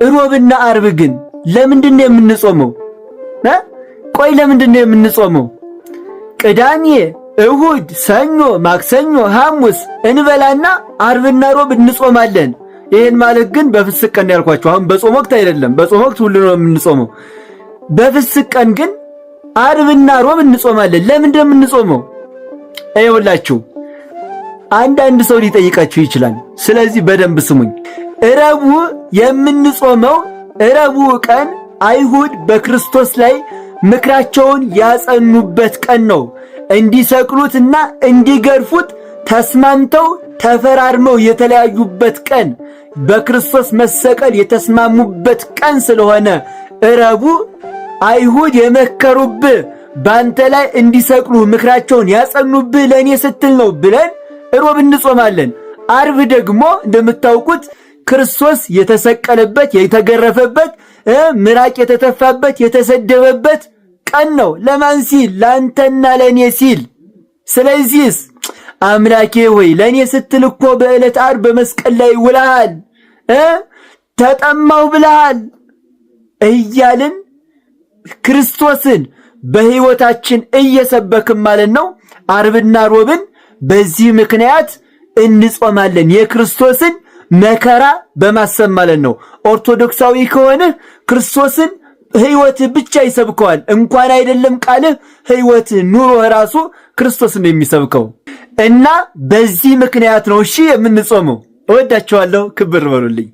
ሮብና አርብ ግን ለምንድነው የምንጾመው? ቆይ ለምንድነው የምንጾመው? ቅዳሜ፣ እሁድ፣ ሰኞ፣ ማክሰኞ፣ ሐሙስ እንበላና አርብና ሮብ እንጾማለን። ይሄን ማለት ግን በፍስቅ ቀን ያልኳችሁ አሁን በጾም ወቅት አይደለም። በጾም ወቅት ሁሉ ነው የምንጾመው። በፍስቅ ቀን ግን አርብና ሮብ እንጾማለን። ለምንድነው የምንጾመው? አይወላችሁ አንዳንድ ሰው ሊጠይቃችሁ ይችላል። ስለዚህ በደንብ ስሙኝ። ረቡዕ የምንጾመው ረቡዕ ቀን አይሁድ በክርስቶስ ላይ ምክራቸውን ያጸኑበት ቀን ነው። እንዲሰቅሉትና እንዲገርፉት ተስማምተው ተፈራርመው የተለያዩበት ቀን፣ በክርስቶስ መሰቀል የተስማሙበት ቀን ስለሆነ ረቡዕ አይሁድ የመከሩብህ ባንተ ላይ እንዲሰቅሉ ምክራቸውን ያጸኑብህ ለኔ ስትል ነው ብለን ሮብ እንጾማለን። አርብ ደግሞ እንደምታውቁት ክርስቶስ የተሰቀለበት የተገረፈበት ምራቅ የተተፋበት የተሰደበበት ቀን ነው። ለማን ሲል? ላንተና ለኔ ሲል። ስለዚህስ አምላኬ ሆይ ለኔ ስትል እኮ በዕለት ዓርብ በመስቀል ላይ ውለሃል፣ ተጠማው ብለሃል እያልን ክርስቶስን በሕይወታችን እየሰበክን ማለት ነው። አርብና ሮብን በዚህ ምክንያት እንጾማለን፣ የክርስቶስን መከራ በማሰብ ማለት ነው። ኦርቶዶክሳዊ ከሆነ ክርስቶስን ሕይወትህ ብቻ ይሰብከዋል። እንኳን አይደለም ቃልህ ሕይወትህ ኑሮህ ራሱ ክርስቶስን የሚሰብከው እና በዚህ ምክንያት ነው እሺ የምንጾመው። እወዳችኋለሁ። ክብር በሉልኝ።